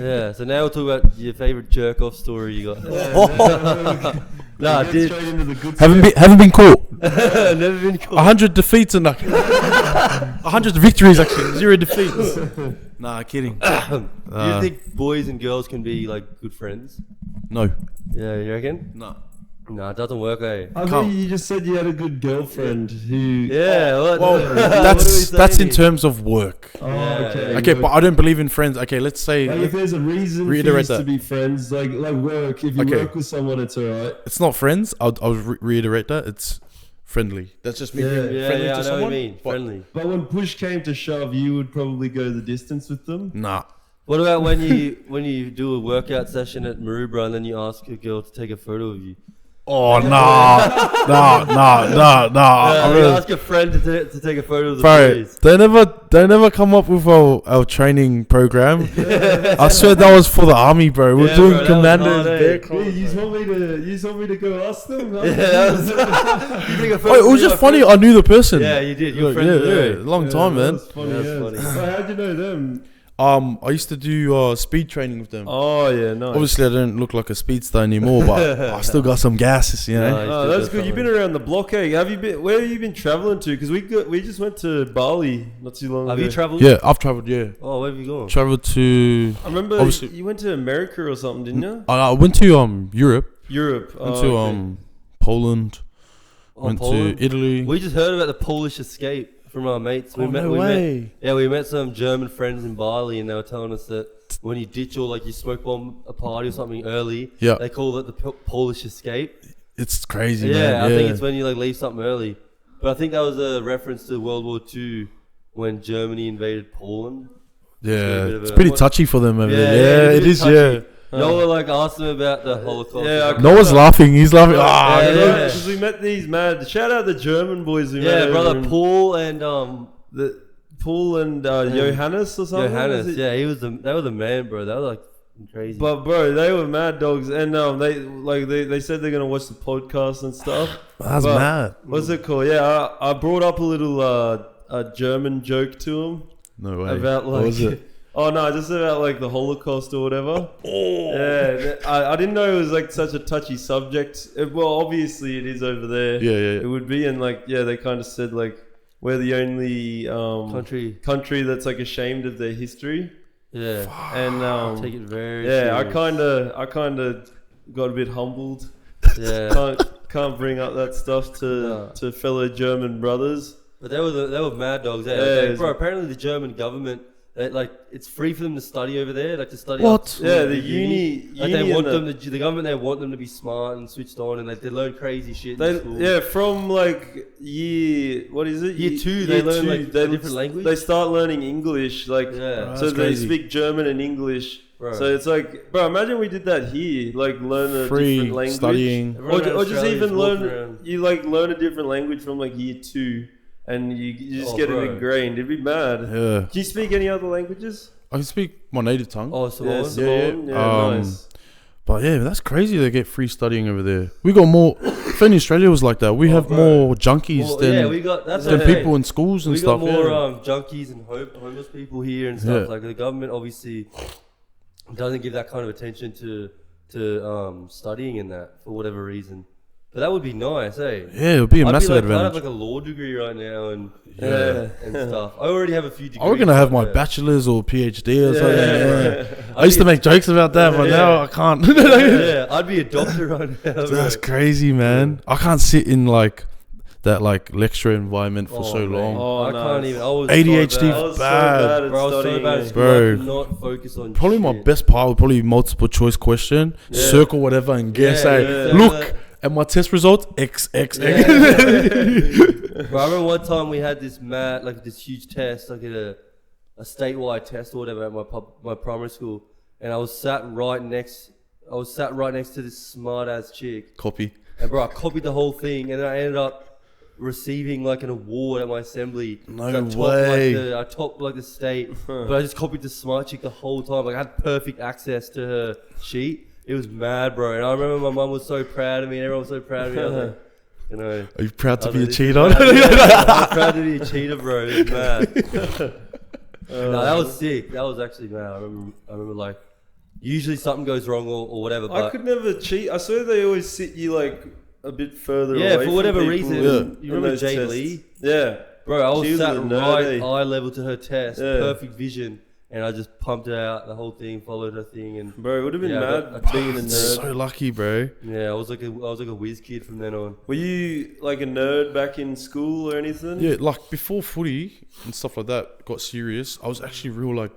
Yeah, so now we'll talk about your favourite jerk-off story you got. Nah, dude. Haven't been caught. Never been caught. 100 defeats and 100 victories actually, 0 defeats. Nah, kidding. Do you think boys and girls can be like good friends? No. Yeah, you reckon? No. No, it doesn't work, eh? I mean, you just said you had a good girlfriend who... Yeah, Well, what that's in terms of work. Oh, Yeah. okay. Okay, but I don't believe in friends. Okay, let's say Like if there's a reason for you Reiterate to that. be friends, like work, if you Okay. work with someone, it's alright. it's not friends. I'll reiterate that. It's friendly. That's just me Yeah. being Yeah, friendly yeah, to I know someone. what you mean. But Friendly. But when push came to shove, you would probably go the distance with them. Nah. What about when you do a workout session at Maroubra and then you ask a girl to take a photo of you? Oh, nah. You ask a friend to take a photo of the Bro, boys. they never come up with our training program. I swear that was for the army, bro. We're Yeah, doing bro, that was commandos. hard, eh? bear Yeah, crawls, you told me to go ask them. Yeah, that was, you take a photo Oh, it of was me, just my funny. friend? I knew the person. Yeah, you did. You were Yeah, friends with her. long time, man. That's funny. That's Yeah. funny. But how'd you know them? I used to do speed training with them. Oh yeah, nice. Obviously, I don't look like a speedster anymore, but I still got some gases, you know. Nice. Oh, that's good. You've been around the block, eh? Have you been? Where have you been traveling to? Because we just went to Bali not too long Have ago. you travelled? Yeah, I've traveled. Yeah, Oh, where have you gone? traveled to. I remember Obviously- you went to America or something, didn't you? I went to Europe. Europe. Went Oh, to okay. Poland. Oh, Went Poland? to Italy. We just heard about the Polish escape from our mates. no way. We met some German friends in Bali, and they were telling us that when you ditch or like you smoke bomb a party or something early, Yeah. they call it the Polish escape. It's crazy, Yeah, man. I think it's when you like leave something early. But I think that was a reference to World War II when Germany invaded Poland. yeah, a bit of it's a- pretty touchy for them over Yeah, there. yeah, Yeah, it's it is. touchy. Yeah. Noah like asked them about the Holocaust. Yeah, or I something. Noah's laughing. He's laughing. Yeah, Ah, yeah. Because we met these mad. Shout out the German boys. We met Yeah, over brother in- Paul and Paul and Johannes or something. Johannes. was it? Yeah, they were the man, bro. They were like crazy. But bro, they were mad dogs, and they said they're gonna watch the podcast and stuff. that's But- mad. What's it called? Yeah, I brought up a little a German joke to him No way. about like. what was it? Oh no, just about like the Holocaust or whatever. Yeah, I didn't know it was like such a touchy subject. Well, obviously it is over there. Yeah. It would be, and like they kind of said like we're the only country that's like ashamed of their history, Yeah, and take it very. yeah, serious. I kind of got a bit humbled. Yeah, Can't bring up that stuff to fellow German brothers. but they were mad dogs. Eh? Yeah, Like, it's- bro, apparently the German government, like it's free for them to study over there, like to study. What? at school, Yeah, at the uni Like they want and them to, the government. They want them to be smart and switched on, and like they learn crazy shit. in school. from like year what is it? Year two, they learn, like, a different language? They start learning English, like Yeah. so That's they crazy. speak German and English. Bro. So it's like, bro, imagine we did that here, like learn a Free different language, studying. Everyone in or just Australia even is walking learn. around. You like learn a different language from like year 2, and you just Oh, get bro. it ingrained. It'd be mad. Yeah. Do you speak any other languages? I can speak my native tongue. Oh, Yeah, Samoan. Samoan. Yeah. Yeah, nice. But yeah, that's crazy. They get free studying over there. We got more. If only Australia was like that, we have bro. more junkies Well, than yeah, we got that's than what I'm saying. people in schools and We stuff. got more yeah. junkies and homeless people here and stuff. Yeah. Like the government obviously doesn't give that kind of attention to studying in that for whatever reason. But that would be nice, eh? Yeah, it would be a I'd massive I'd have advantage. like a law degree right now and Yeah. and stuff. I already have a few degrees. I reckon I have my but- bachelor's or PhD or something. Yeah. I used to make jokes about that, but Yeah. now I can't. Yeah, I'd be a doctor right now. bro. That's crazy, man. I can't sit in like that lecture environment for Oh, so man. long. Oh, I nice. can't even. I was ADHD so bad. I was bad. so bad at Bro, I was so studying. bad at eh? school. Bro. I could not focus on Probably my shit. best part would probably be multiple choice question, Yeah. circle whatever, and guess. Yeah, Hey, yeah. look at my test result. X X X. Bro, I remember one time we had this this huge test, like a statewide test or whatever at my primary school, and I was sat right next to this smart ass chick, Copy. and bro, I copied the whole thing, and then I ended up receiving like an award at my assembly. No I topped, way. I topped like the state, but I just copied the smart chick the whole time. Like I had perfect access to her sheet. It was mad, bro. And I remember my mum was so proud of me, and everyone was so proud of me. I was like, you know, Are you proud to I be a was like, cheater? I'm proud to be a cheater, bro. It was mad. No, that was sick. That was actually mad. I remember like usually something goes wrong or whatever. But I could never cheat. I swear they always sit you like a bit further away. yeah, for from whatever people reason. You remember those Jade tests. Lee? Yeah. Bro, I was She was sat a nerd, right eh? eye level to her test, Yeah. perfect vision, and I just pumped it out, the whole thing, followed her thing, and Bro, it would have been Yeah, mad but- being a nerd. So lucky, bro. yeah, I was like a whiz kid from then on. Were you like a nerd back in school or anything? Yeah, like before footy and stuff like that got serious, I was actually real like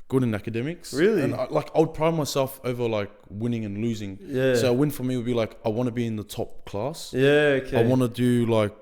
good in academics. Really? And I would pride myself over like winning and losing. Yeah. So a win for me would be like I want to be in the top class. Yeah, okay. I want to do like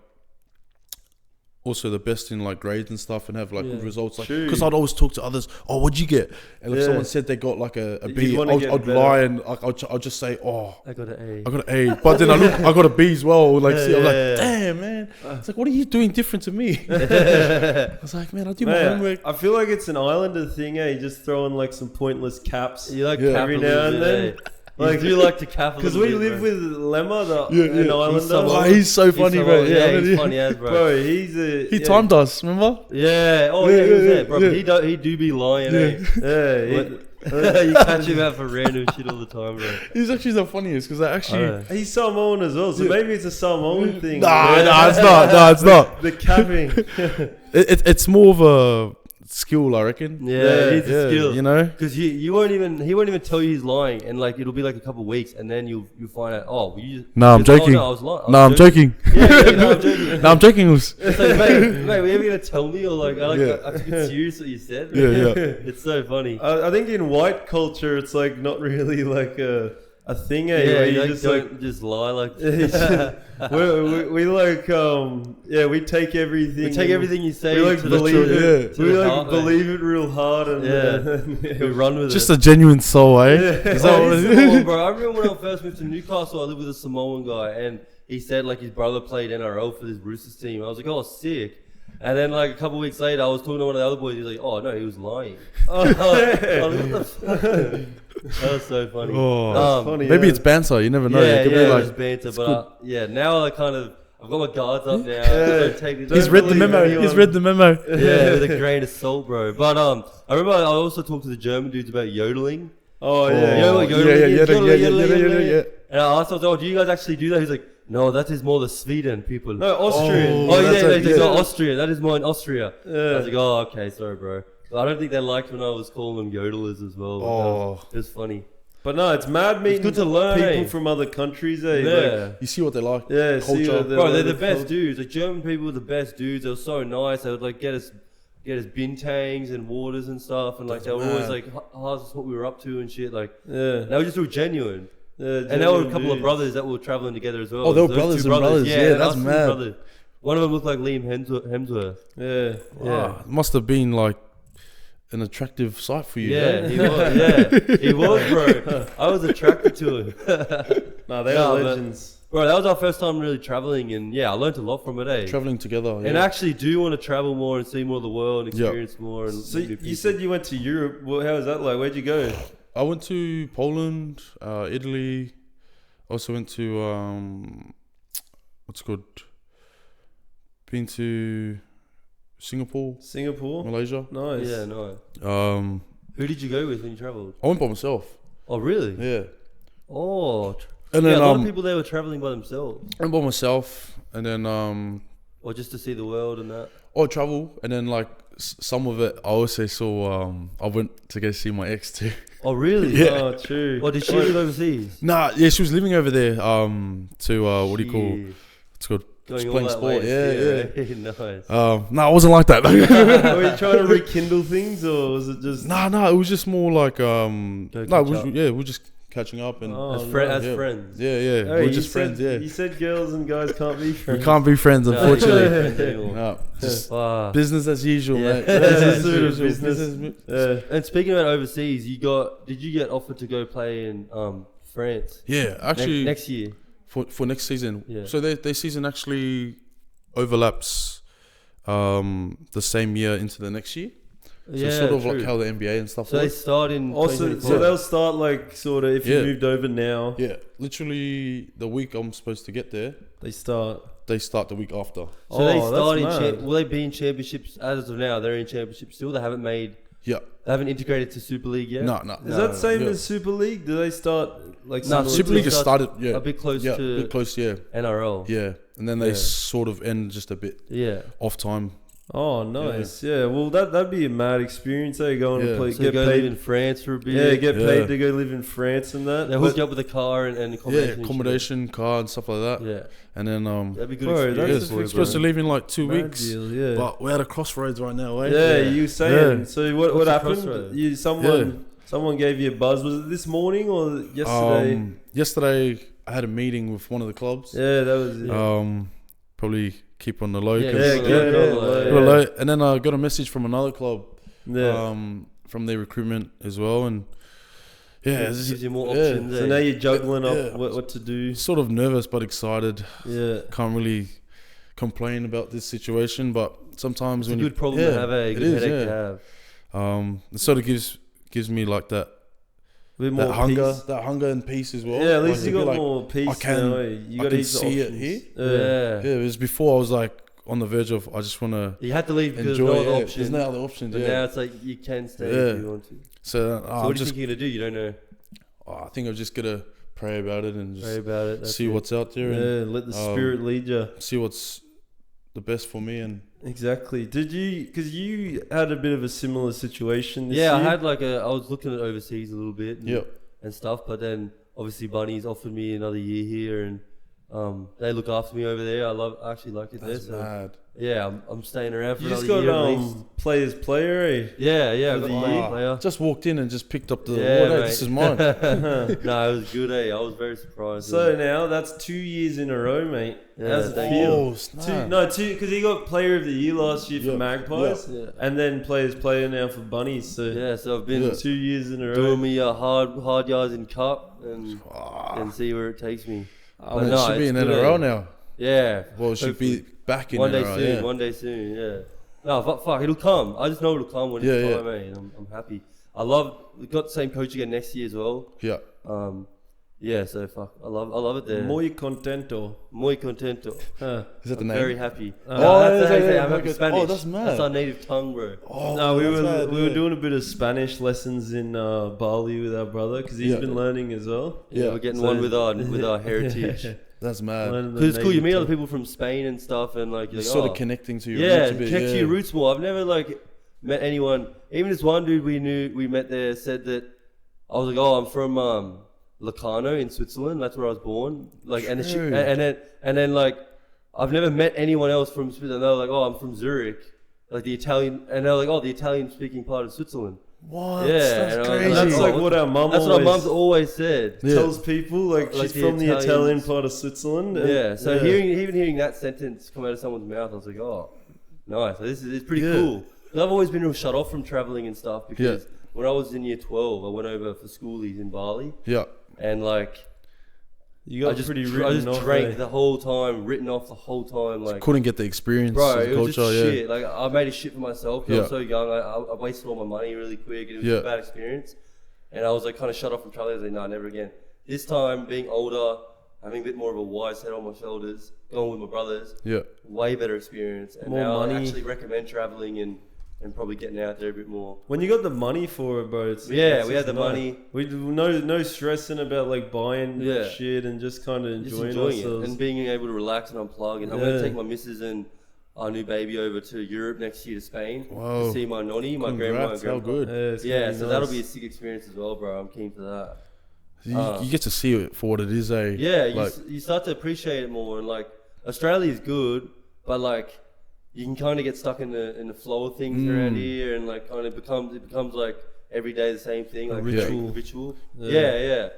also the best in like grades and stuff and have like good results. Like True. because I'd always talk to others. Oh, what'd you get? And if Yeah. someone said they got like a You'd B, wanna get I'd better. lie and like, I'd just say, oh, I got an A. I got an A. But then I got a B as well. Like, see, I was Yeah. like, damn, man. It's like, what are you doing different to me? I was like, man, I do my Mate, homework. I feel like it's an Islander thing, eh? Just throwing like some pointless caps. You like Yeah. cap Every a now little and bit, then. eh? Like, you like to cap a Because little we bit, live bro. with Lemma, Yeah, an yeah. Islander. so- He's so funny, He's bro. so- Yeah, he's funny as, bro. Bro, he's a... He timed us, remember? Yeah, oh Yeah, yeah, he was yeah, there, bro. yeah. But he do be lying, eh? Yeah, You catch him out for random shit all the time, bro. He's actually the funniest because I actually. he's Samoan as well, so Yeah. maybe it's a Samoan thing. Nah, Yeah. nah, it's not. Nah, it's not. The capping. It's more of a skill, I reckon. Yeah, it's a Yeah, skill. you know? Because he won't even tell you he's lying, and like it'll be like a couple of weeks, and then you'll find out. Oh, well, you. Nah, I'm just- oh, joking. no, I was lying. Nah, I'm joking. Yeah, no, I'm joking. Nah, I'm joking. It was- It's like, mate, were you ever gonna tell me or like I Yeah. took it serious what you said? Yeah, yeah. It's so funny. I think in white culture, it's like not really like a thing, eh? Yeah, where you you just just like... don't just lie like. we like we take everything. We take everything you say. We like to the believe truth, it. to We the like heart, mate. believe it real hard, and Yeah. We run with Just it. a genuine soul, eh? Yeah. Is that Oh, what he's it is? Samoan, bro. I remember when I first moved to Newcastle, I lived with a Samoan guy, and he said like his brother played NRL for this Roosters team. I was like, oh, sick. And then like a couple of weeks later, I was talking to one of the other boys. He was like, oh no, he was lying. Oh, what the fuck? That was so funny. Oh, funny. maybe yeah. it's banter. You never know. Yeah, it could yeah, be like, just banter. it's But yeah, now I kind of I've got my guards up now. Yeah. Don't take it- he's Don't read the believe memo. anyone. He's read the memo. Yeah, with a grain of salt, bro. But I remember I also talked to the German dudes about yodeling. Oh You know yeah. what yeah, yodeling yeah, is? yeah, Yodeling, yeah, yodeling, yeah, yeah, yodeling. yeah. And I asked him, oh, do you guys actually do that? He's like, no, that is more the Sweden people. No, Austrian. Oh, that's yeah, it, he's yeah. like, Austria. That is more in Austria. I Yeah. was like, oh, okay, sorry, bro. But I don't think they liked when I was calling them yodelers as well. Oh. It was funny. But no, it's mad meeting good to learn, people eh? from other countries, eh? Yeah. Like, You see what they like. yeah, see Culture. what Bro, they're the like best culture. dudes. Like German people were the best dudes. They were so nice. They would like get us bintangs and waters and stuff, and like they were always mad. like ask us what we were up to and shit. Like Yeah. they were just real genuine. Yeah, And there were a couple of brothers that were traveling together as well. Oh, they were Those brothers two and brothers. Yeah, that's us two mad. brothers. One of them looked like Liam Hemsworth. Yeah. Yeah. It must have been like an attractive sight for you. Yeah, eh? he was. Yeah, he was, bro. I was attracted to him. No, they're No, but- legends. Bro, that was our first time really traveling, and yeah, I learned a lot from it, eh? Traveling together. And yeah. I actually do want to travel more and see more of the world and Yeah. experience more. And So meet new you people. said you went to Europe. Well, how was that like? Where'd you go? I went to Poland, Italy. Also went to what's it called? Been to Singapore, Singapore. Malaysia. Nice. Yeah, no. Who did you go with when you traveled? I went by myself. Oh, really? Yeah, Oh, and yeah. then A lot of people there were traveling by themselves, I went by myself, and then or just to see the world and that. I travel, and then like some of it I also saw. I went to go see my ex too. Oh, really? Yeah. Oh, true. Or did she live overseas? Nah, yeah, she was living over there. To what do you call? Shit. It's called Going just all playing that sport. way. Yeah, Nice. No, I wasn't like that. Were you trying to rekindle things, or was it just? No, it was just more like catch we're just catching up and Oh, As, no. as yeah. friends. yeah, Hey, we're you just said- friends. Yeah, You said girls and guys can't be friends. we can't be friends, No, unfortunately. not friends anymore. No, just Wow. business as usual, Yeah. mate. Yeah, Business as sort of usual. business. Yeah. And speaking about overseas, did you get offered to go play in France Yeah, actually, next year? for next season. Yeah. So their season actually overlaps the same year into the next year. So sort of like true. how the NBA and stuff So they works. start in Also, 2024. so they'll start like sort of if you Yeah. moved over now, Yeah, literally the week I'm supposed to get there, they start. they start the week after. So they Oh, start in that's mad. will they be in championships as of now? They're in championships still. They haven't made Yeah. They haven't integrated to Super League yet. No. Is that same as Super League? Do they start like No, similar Super to- League just started. Yeah. a bit close Yeah. to A bit close. Yeah. NRL. Yeah. And then they Yeah. sort of end just a bit Yeah. off time. Oh, nice. Yeah. Well, that'd be a mad experience. Eh? Going to Yeah. play, So get go live paid. in France for a bit. Yeah, get Yeah. paid to go live in France and that. They But- hook you up with a car and accommodation. Yeah. and shit. Accommodation, car, and stuff like that. Yeah. And then That'd be good Bro, experience. that's yeah, a it's fix, supposed to bro. leave in like 2 Mad weeks. deal, yeah. But we're at a crossroads right now, eh? Yeah, you saying. Yeah. So what What's the happened? crossroad? Someone gave you a buzz. Was it this morning or yesterday? Yesterday I had a meeting with one of the clubs. Yeah, that was it. Probably keep on the low. Yeah, 'cause- yeah, keep yeah, on the yeah, low, yeah. Real low. And then I got a message from another club, Yeah. from their recruitment as well, and yeah, it's gives you more yeah. options. So eh? now you're juggling Yeah. up what to do. sort of nervous but excited. Yeah. Can't really complain about this situation, but sometimes It's a when good problem yeah, to have. A it good is, headache yeah. to have. It sort of gives me like that A bit more that peace. hunger and peace as well. Yeah, at least Like, you it'd got be like, more peace I can- now. Eh? You I got can heaps of see it options. here. Yeah. Yeah, it was before I was like on the verge of I just want to You had to leave because enjoy there's no it. other Yeah, option. there's no other options. But Yeah. now it's like you can stay Yeah. if you want to. So So I'm what do you just think you're gonna do? You don't know. I think I'm just gonna pray about it and Pray just about it. That's see it. what's out there and Yeah, let the spirit lead you. see what's the best for me. And Exactly. Did you? Because you had a bit of a similar situation. This Yeah, I year. had I was looking at overseas a little bit. And, yeah, and stuff, but then obviously Bunnies offered me another year here, and they look after me over there. I actually like it that's there. So mad. yeah, I'm staying around for You just another got year at least. players player. Eh? Yeah, I for got the my year. player. Just walked in and just picked up the Yeah, award. Hey, mate. this is mine. No, it was good. I was very surprised. So now that's 2 years in a row, mate. Yeah, How's it thank feel? Oh, snap. Two, because he got Player of the Year last year for Yeah. Magpies, Yeah. and then Players Player now for Bunnies. So Yeah, so I've been Yeah. 2 years in a row. doing me hard yards in cup and Ah, see where it takes me. I mean, no, it should be it's in good, NRL eh? now. Yeah, Well, it should be back in one day NRL. soon. Yeah. One day soon. Yeah. No, fuck, it'll come. I just know it'll come when Yeah, it's yeah. time, mate. I'm happy. We've got the same coach again next year as well. Yeah. Yeah, so fuck, I love it there. Muy contento. Muy contento. Huh. Is that the I'm name? very happy. Oh, No, that's yeah, how you say yeah, I'm happy okay. Spanish. Oh, that's mad. That's our native tongue, bro. Oh, No, we that's were mad, we were yeah. doing a bit of Spanish lessons in Bali with our brother because he's Yeah. been learning as well. Yeah, Yeah. we're getting So- one with our heritage. That's mad. Learning the Because it's cool, you native meet other tongue. people from Spain and stuff, and like You're you're sort like, of connecting to your yeah, roots a bit. connect yeah. to your roots more. I've never met anyone. Even this one dude we met there said that I was like, oh, I'm from Locarno in Switzerland. That's where I was born. Like, and True. then like I've never met anyone else from Switzerland. They were like, oh, I'm from Zurich, like the Italian, and they were like, oh, the Italian speaking part of Switzerland. What? Yeah, That's and I was crazy. And that's Oh, like what our mum That's what our always mum's always said. Yeah. tells people. Like Like she's the from the Italian Italians. part of Switzerland. and- Yeah. So yeah. hearing that sentence come out of someone's mouth, I was like, oh, nice. So this is it's pretty Yeah. cool. 'Cause I've always been real shut off from traveling and stuff because Yeah. when I was in year 12, I went over for schoolies in Bali, Yeah. and like you got I just pretty I written just off. drank eh? the whole time, written off the whole time, like. Couldn't get the experience Bro, of it was culture. just Yeah. shit. Like I made a shit for myself. 'Cause I was Yeah. so young. I wasted all my money really quick. It was Yeah. a bad experience, and I was like kind of shut off from traveling. I was like, no, never again. This time, being older, having a bit more of a wise head on my shoulders, going with my brothers, Yeah. way better experience. And More now money. I actually recommend traveling and probably getting out there a bit more. When you got the money for it, bro. Yeah, it's we had just the nice. money. We no stressing about like buying Yeah. shit and just kind of Just enjoying enjoying ourselves. it and being able to relax and unplug. And I'm going Yeah. to take my missus and our new baby over to Europe next year to Spain Wow. to see my nonny, my grandma and Congrats. How grandpa. good. It's Yeah, gonna so nice. that'll be a sick experience as well, bro. I'm keen for that. You get to see it for what it is, eh? Yeah, Like, you start to appreciate it more, and like Australia is good, but like you can kind of get stuck in the flow of things around here, and like kind of becomes like every day the same thing, like ritual. Yeah.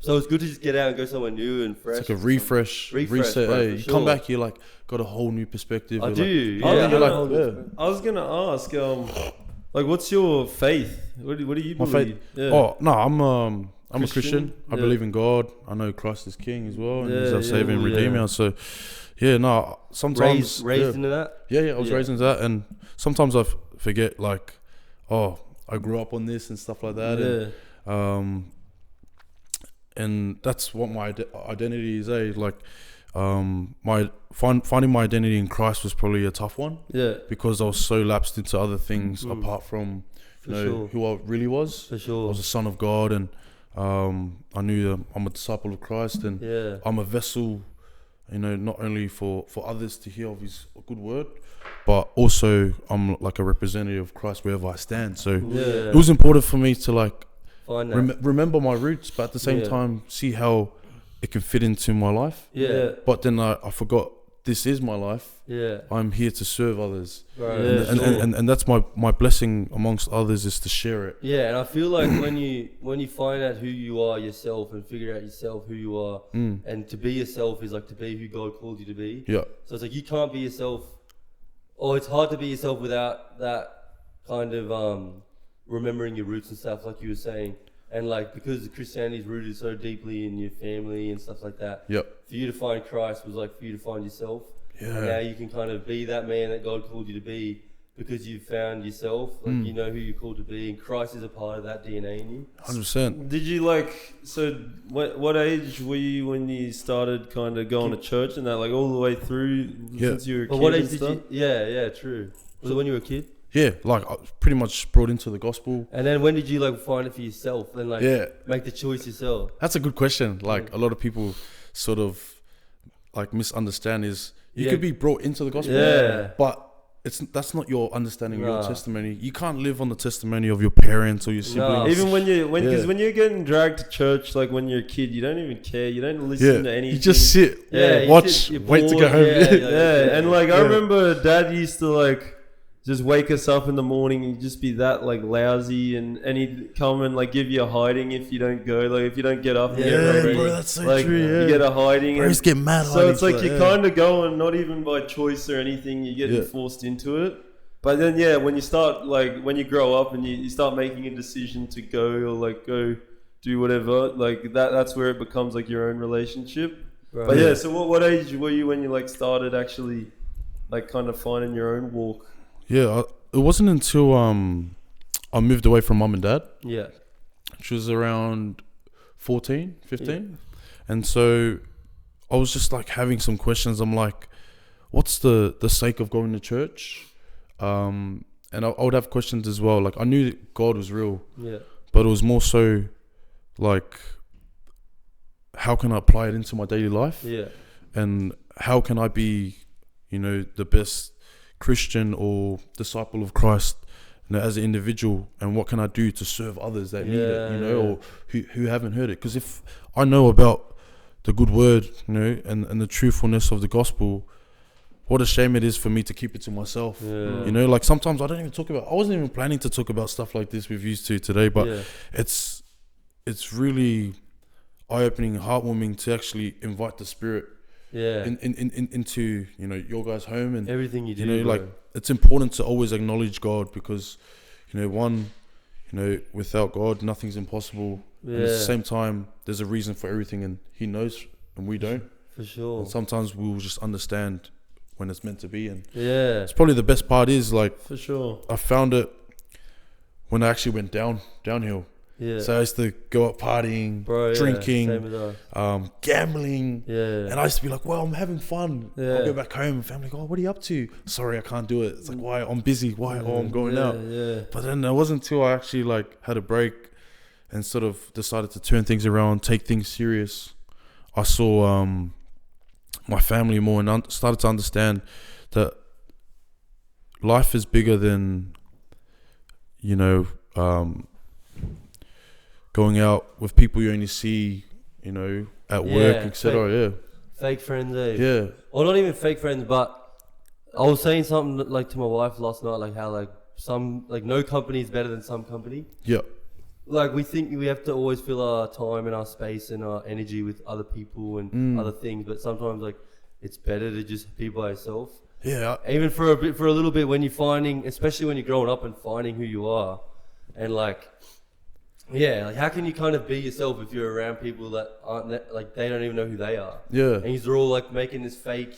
So it's good to just get out and go somewhere new and fresh. it's like a refresh, reset. bro, Eh? for You sure. come back, you're like got a whole new perspective. I You're do. Like, Yeah, you're I like, know. I was gonna ask, like, what's your faith? What do you my believe? faith. Yeah. Oh no, I'm a Christian? Christian. I Yeah. believe in God. I know Christ is King as well, and Yeah, He's our yeah, Savior and yeah. Redeemer. So, yeah, no. Sometimes Raised into that. yeah, I was Yeah. raised into that, and sometimes I forget like, oh, I grew up on this and stuff like that. Yeah. And that's what my identity is. Like, finding my identity in Christ was probably a tough one Yeah. because I was so lapsed into other things apart from who I really was. For sure. I was a son of God, and I knew I'm a disciple of Christ, and I'm a vessel, not only for others to hear of His good word, but also I'm like a representative of Christ wherever I stand. So it was important for me to like remember my roots, but at the same time see how it can fit into my life. But then I forgot, this is my life. I'm here to serve others. Right. And that's my blessing amongst others, is to share it. And I feel like when you find out who you are yourself and figure out yourself who you are, and to be yourself is like to be who God called you to be. So it's like you can't be yourself, or it's hard to be yourself without that kind of remembering your roots and stuff, like you were saying. And like, because Christianity is rooted so deeply in your family and stuff like that, for you to find Christ was like for you to find yourself. And now you can kind of be that man that God called you to be, because you've found yourself. Like, you know who you're called to be, and Christ is a part of that DNA in you. 100%. Did you what age were you when you started kind of going to church and that, like all the way through since you were a kid? What age did you? True. Was it when you were a kid? Yeah, like I was pretty much brought into the gospel. And then when did you like find it for yourself and like make the choice yourself? That's a good question. Like a lot of people sort of like misunderstand is you could be brought into the gospel, but that's not your understanding of your testimony. You can't live on the testimony of your parents or your siblings. Even when you're getting dragged to church, like when you're a kid, you don't even care. You don't listen to anything. You just sit, watch, wait to go home. And like I remember Dad used to like just wake us up in the morning and just be that like lousy, and he'd come and like give you a hiding if you don't go, like if you don't get up and get ready. Bro, that's so like, true. You get a hiding. Bros get mad. So it's like you're kind of going, not even by choice or anything, you're getting forced into it. But then when you start, like when you grow up and you start making a decision to go, or like go do whatever, like that's where it becomes like your own relationship. Right. But so what age were you when you like started actually like kind of finding your own walk? It wasn't until I moved away from mum and dad, which was around 14, 15. And so I was just like having some questions. I'm like, what's the sake of going to church? And I would have questions as well. Like I knew that God was real, but it was more so like, how can I apply it into my daily life? And how can I be, the best Christian or disciple of Christ, as an individual, and what can I do to serve others that need it, or who haven't heard it? Because if I know about the good word, and the truthfulness of the gospel, what a shame it is for me to keep it to myself. Like sometimes I don't even talk about. I wasn't even planning to talk about stuff like this we've used to today, but it's really eye-opening, heartwarming to actually invite the Spirit into your guys' home and everything you do. Like it's important to always acknowledge God, because without God nothing's impossible. And at the same time, there's a reason for everything, and He knows and we don't. For sure. And sometimes we'll just understand when it's meant to be, and it's probably the best part is like, for sure, I found it when I actually went downhill. So I used to go out partying, drinking, gambling, and I used to be like, well, I'm having fun. I'll go back home and family go, oh, what are you up to? Sorry, I can't do it. It's like, why? I'm busy. Why? Oh, I'm going out. But then it wasn't until I actually like had a break and sort of decided to turn things around, take things serious. I saw my family more and started to understand that life is bigger than, going out with people you only see, at work, etc. Fake friends, or not even fake friends, but I was saying something like to my wife last night, like how like some like no company is better than some company. Like we think we have to always fill our time and our space and our energy with other people and other things, but sometimes like it's better to just be by yourself. Even for a little bit, when you're finding, especially when you're growing up and finding who you are, and like. Like how can you kind of be yourself if you're around people that aren't like they don't even know who they are? And they're all like making this fake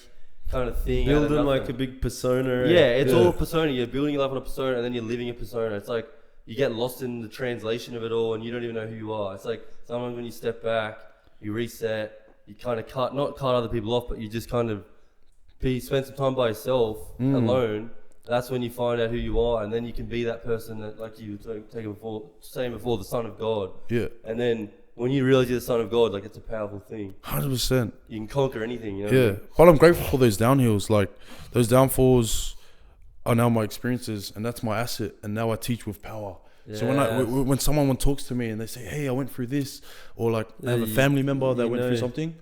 kind of thing, building like a big persona. It's all a persona. You're building your life on a persona, and then you're living a persona. It's like you get lost in the translation of it all, and you don't even know who you are. It's like sometimes when you step back, you reset, you kind of not cut other people off, but you just kind of spend some time by yourself alone, that's when you find out who you are, and then you can be that person that, like you were saying before, the Son of God. Yeah. And then when you realize you're the Son of God, like, it's a powerful thing. 100%. You can conquer anything, you know? Yeah. But I'm grateful for those downhills. Like, those downfalls are now my experiences, and that's my asset. And now I teach with power. Yeah. So when someone talks to me and they say, hey, I went through this, or like I have a family member that went through something,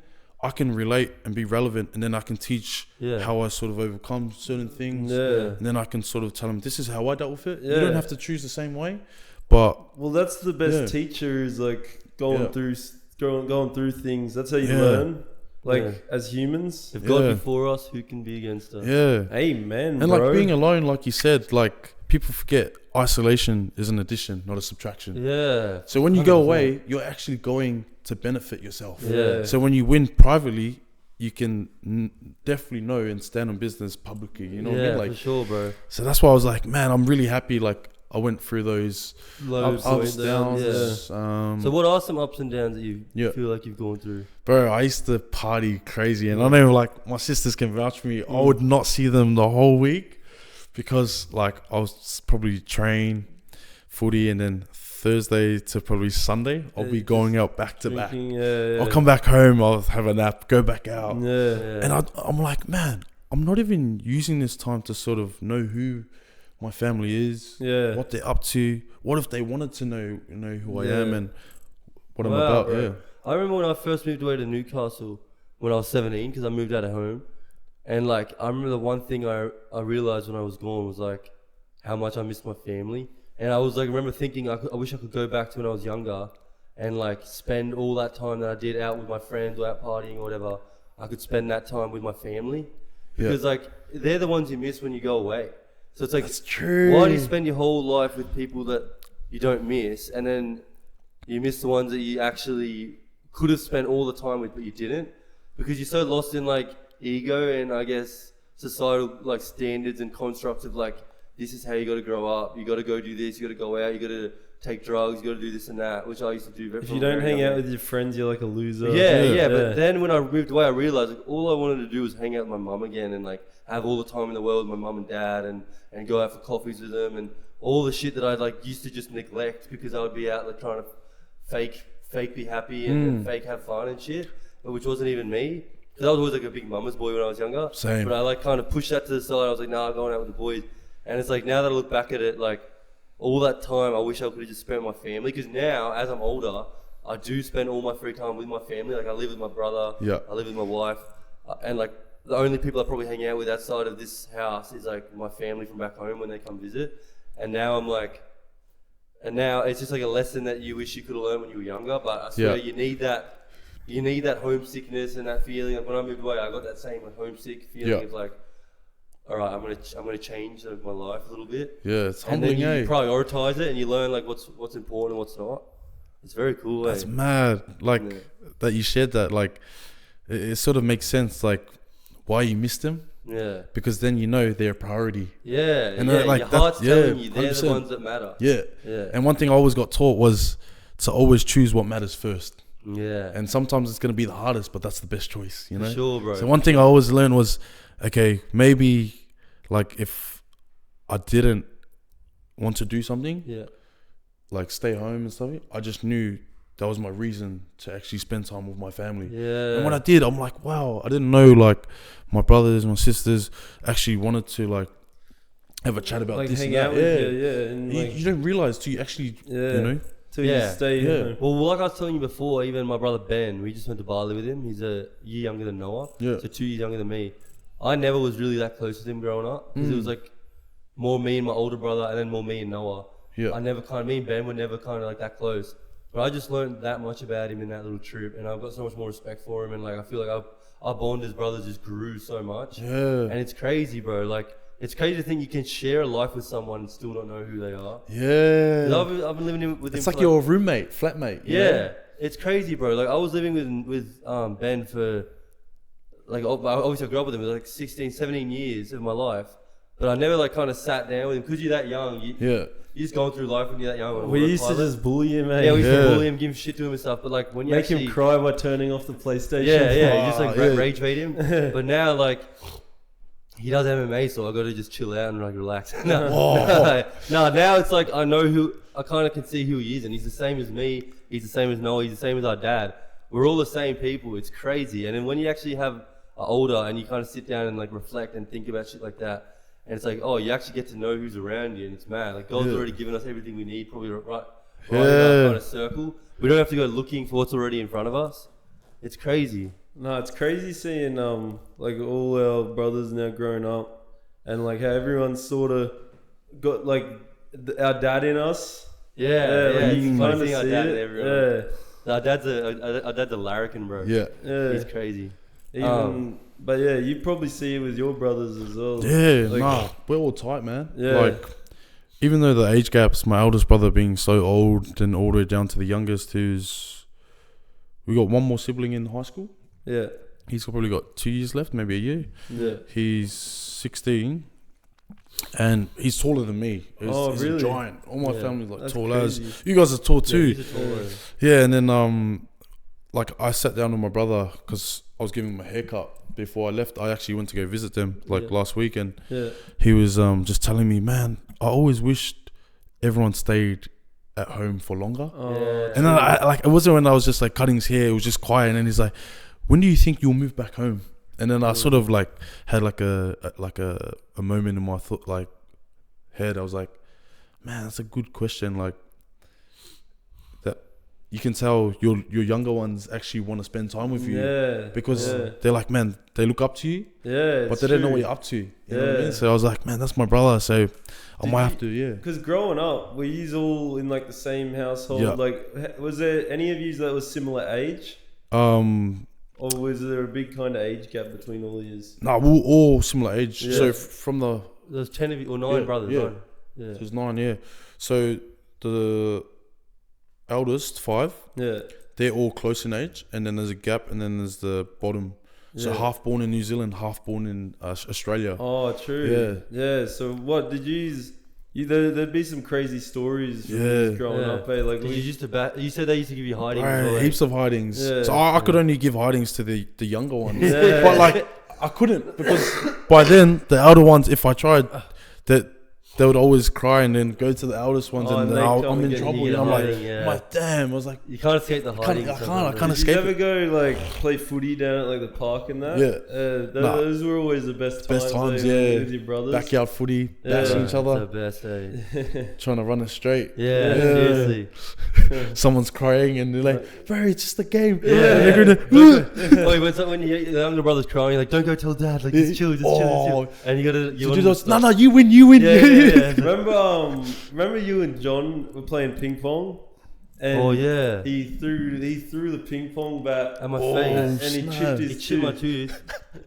I can relate and be relevant, and then I can teach how I sort of overcome certain things. Yeah. And then I can sort of tell them, this is how I dealt with it. Yeah. You don't have to choose the same way. But well, that's the best teacher, is like going through things. That's how you learn. Like as humans, if God before us, who can be against us? Yeah. Amen. And bro. like being alone, like you said, like people forget isolation is an addition, not a subtraction. Yeah. So when you 100%. Go away, you're actually going to benefit yourself. Yeah. So when you win privately, you can definitely know and stand on business publicly. You know what I mean? Like, for sure, bro. So that's why I was like, man, I'm really happy. Like I went through those ups, downs. Yeah. So what are some ups and downs that you feel like you've gone through? Bro, I used to party crazy, and I know like my sisters can vouch for me. I would not see them the whole week because like I was probably train, footy, and then Thursday to probably Sunday, I'll be going out back to back. I'll come back home, I'll have a nap, go back out. And I'm like, man, I'm not even using this time to sort of know who my family is, what they're up to. What if they wanted to know who I am and what I'm about? Bro. Yeah. I remember when I first moved away to Newcastle when I was 17, because I moved out of home, and like I remember the one thing I realized when I was gone was like how much I missed my family. And I was like, I remember thinking I wish I could go back to when I was younger and like spend all that time that I did out with my friends or out partying or whatever. I could spend that time with my family, because like they're the ones you miss when you go away. So it's like, that's true. Why do you spend your whole life with people that you don't miss, and then you miss the ones that you actually could have spent all the time with, but you didn't, because you're so lost in like ego and I guess societal like standards and constructs of like, this is how you got to grow up. You got to go do this. You got to go out. You got to take drugs. You got to do this and that, which I used to do. If you don't hang out with your friends, you're like a loser. Yeah. But then when I moved away, I realized like all I wanted to do was hang out with my mum again and like have all the time in the world with my mum and dad and go out for coffees with them and all the shit that I like used to just neglect because I would be out like trying to fake be happy and fake have fun and shit, but which wasn't even me. Because I was always like a big mama's boy when I was younger. Same. But I like kind of pushed that to the side. I was like, nah, I'm going out with the boys. And it's like, now that I look back at it, like all that time I wish I could have just spent with my family, because now as I'm older I do spend all my free time with my family. Like I live with my brother, I live with my wife, and like the only people I probably hang out with outside of this house is like my family from back home when they come visit. And now I'm like, and now it's just like a lesson that you wish you could have learned when you were younger, but I swear you need that homesickness and that feeling. Like when I moved away, I got that same like homesick feeling of like, all right, I'm gonna change my life a little bit. Yeah, it's humbling. And then you prioritize it and you learn like what's important and what's not. It's very cool. That's mad. Like that you shared that. Like it sort of makes sense. Like why you missed them. Yeah. Because then you know they're a priority. Yeah. And like your heart's telling you they're 100%. The ones that matter. Yeah. Yeah. And one thing I always got taught was to always choose what matters first. Yeah. And sometimes it's gonna be the hardest, but that's the best choice. You know. For sure, bro. So one thing I always learned was, okay, maybe like if I didn't want to do something, like stay home and stuff, I just knew that was my reason to actually spend time with my family. Yeah. And when I did, I'm like, wow, I didn't know like my brothers, my sisters actually wanted to like have a chat about like this hang and out that. with you, and you don't realize till you actually, you know. Till you stay home. Well, like I was telling you before, even my brother Ben, we just went to Bali with him. He's a year younger than Noah. Yeah. So 2 years younger than me. I never was really that close with him growing up, because it was like more me and my older brother and then more me and Noah. Yeah. Me and Ben were never kind of like that close. But I just learned that much about him in that little trip, and I've got so much more respect for him, and like I feel like our bond as brothers just grew so much. Yeah. And it's crazy, bro. Like it's crazy to think you can share a life with someone and still not know who they are. Yeah. I've been living with him. It's like your roommate, flatmate. Yeah. know? It's crazy, bro. Like I was living with Ben for like obviously I grew up with him for like 16, 17 years of my life, but I never like kind of sat down with him because you're that young. You're just going through life when you're that young. We used to just bully him, mate. Yeah, we used to bully him, give him shit to him and stuff. But like when you make him cry by turning off the PlayStation. Yeah, you just like rage bait him. But now like he does MMA, so I got to just chill out and like relax. No, now it's like I kind of can see who he is, and he's the same as me. He's the same as Noah. He's the same as our dad. We're all the same people. It's crazy. And then when you actually are older and you kind of sit down and like reflect and think about shit like that, and it's like, oh, you actually get to know who's around you, and it's mad. Like God's already given us everything we need, probably right in that kind of circle. We don't have to go looking for what's already in front of us. It's crazy. No, it's crazy seeing like all our brothers now growing up, and like how everyone's sort of got like our dad in us. Yeah, like, you can kind of see our dad in everyone. Our dad's a larrikin, bro. Yeah. He's crazy. But yeah, you probably see it with your brothers as well. Yeah, like, we're all tight, man. Yeah. Like, even though the age gaps, my eldest brother being so old, and all the way down to the youngest, we got one more sibling in high school. Yeah. He's probably got 2 years left, maybe a year. Yeah. He's 16, and he's taller than me. He's really? a giant. All my family's like That's tall crazy. as. You guys are tall too. He's a tall man. Yeah, and then like I sat down with my brother because I was giving him a haircut before I left. I actually went to go visit them last week, and he was just telling me, man, I always wished everyone stayed at home for longer. And then I like, it wasn't when I was just like cutting his hair, it was just quiet, and then he's like, when do you think you'll move back home? And then I sort of like had like a moment in my head. I was like, man, that's a good question. Like, that you can tell your younger ones actually want to spend time with you, because they're like, man, they look up to you, but they don't know what you're up to. You know what I mean? So I was like, man, that's my brother. So I might have to, because growing up, were you all in like the same household? Yeah. Like, was there any of you that was similar age? Or was there a big kind of age gap between all of you? No, we're all similar age. Yeah. So from there's 10 of you, or 9 brothers. Yeah. 9. Yeah. So there's 9. So the eldest 5. Yeah. They're all close in age, and then there's a gap, and then there's the bottom. So half born in New Zealand, half born in Australia. Oh, true. Yeah. So what did you? There'd be some crazy stories from growing up. Like you said they used to give you hidings. Right, heaps of hidings. Yeah. So I could only give hidings to the younger ones. Yeah. But like I couldn't, because by then the elder ones, if I tried, they would always cry and then go to the eldest ones, and then I'm in trouble. And I'm like, damn. I was like, you can't escape the hiding. I can't escape. Did you ever go like play footy down at like the park and that? Yeah. Those were always the best times. With your brothers. Backyard footy, bashing each other. That's the best, Trying to run it straight. Yeah. Seriously. Someone's crying and they're like, bro, it's just a game. Yeah. When the younger brother's crying, you're like, don't go tell dad. Like, just chill. And you gotta. No, you win. Yeah. Remember you and John were playing ping pong, and he threw the ping pong bat at my face, and he chipped my tooth,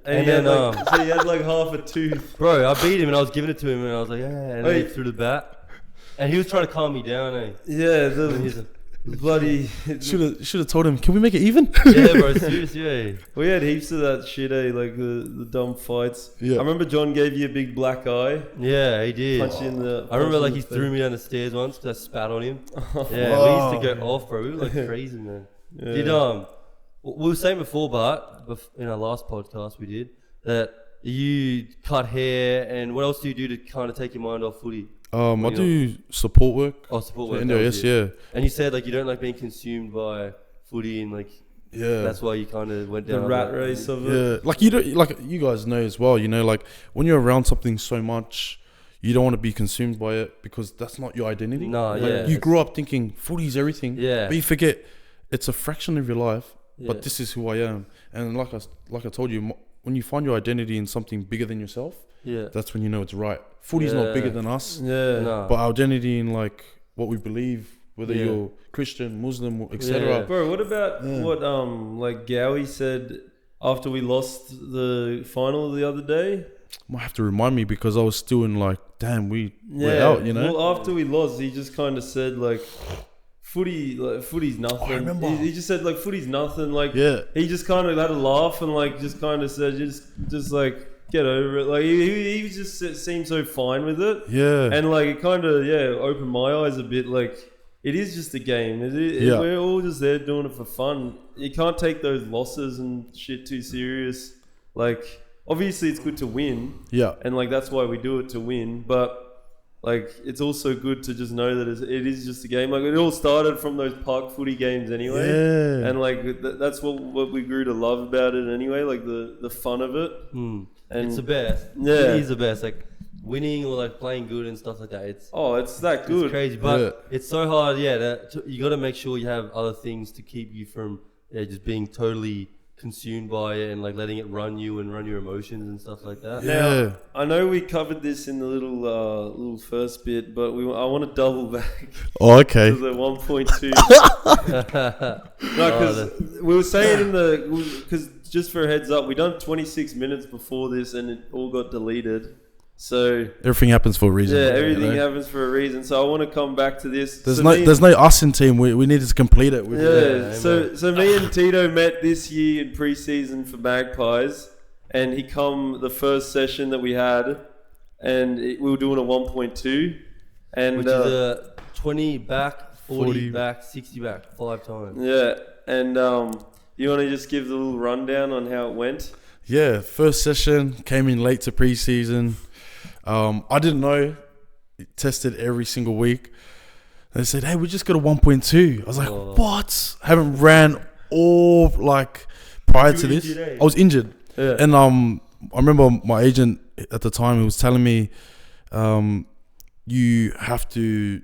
and then so he had like half a tooth. Bro, I beat him and I was giving it to him, and I was like, and then he threw the bat, and he was trying to calm me down. Yeah, bloody should have told him, can we make it even? Yeah, bro, seriously. We had heaps of that shit, like the dumb fights. I remember John gave you a big black eye. Yeah, he did. I remember like he threw me down the stairs once because I spat on him. Yeah, we used to go off, bro. We were like crazy, man. We were saying before, but in our last podcast we did that you cut hair, and what else do you do to kind of take your mind off footy? I do support work. Oh, support work. NDIS, yeah. And you said like you don't like being consumed by footy, and like that's why you kind of went down the rat race of it. Yeah, like you don't, like you guys know as well. You know, like when you're around something so much, you don't want to be consumed by it because that's not your identity. No, like, you grew up thinking footy's everything. Yeah, but you forget it's a fraction of your life. Yeah. But this is who I am, and like I told you, when you find your identity in something bigger than yourself. Yeah, that's when you know it's right. Footy's not bigger than us. Yeah, but our identity in like what we believe, whether you're Christian, Muslim, etc. Yeah. Bro, what about what like Gowie said after we lost the final the other day? Might have to remind me because I was still in like, damn, we're out. You know. Well, after we lost, he just kind of said like, footy's nothing. I remember. He just said like, footy's nothing. Like, he just kind of had a laugh and like just kind of said just like. Get over it. Like he just seemed so fine with it. Yeah. And like it kind of opened my eyes a bit. Like it is just a game. We're all just there doing it for fun. You can't take those losses and shit too serious. Like obviously it's good to win. Yeah. And like that's why we do it, to win. But like it's also good to just know that it is just a game. Like it all started from those park footy games anyway. Yeah. And like that's what we grew to love about it anyway. Like the fun of it. And And it's the best. Yeah. It is the best. Like winning or like playing good and stuff like that. It's that good. It's crazy, but it's so hard. Yeah, you got to make sure you have other things to keep you from just being totally consumed by it and like letting it run you and run your emotions and stuff like that. Now, I know we covered this in the little first bit, but I want to double back. Oh, okay. To the 1.2. No, because we were saying because just for a heads up, we done 26 minutes before this and it all got deleted. So everything happens for a reason. Yeah, everything happens for a reason. So I want to come back to this. There's no us in team. We needed to complete it. So me and Tito met this year in pre-season for Magpies, and he come the first session that we had, and we were doing a 1.2, and which is a 20 back, 40 back, 60 back, 5 times. Yeah, and you want to just give the little rundown on how it went? Yeah, first session, came in late to pre-season. I didn't know. It tested every single week. They said, hey, we just got a 1.2. I was like, what? Haven't ran all like prior to this. I was injured. Yeah. And I remember my agent at the time, he was telling me, you have to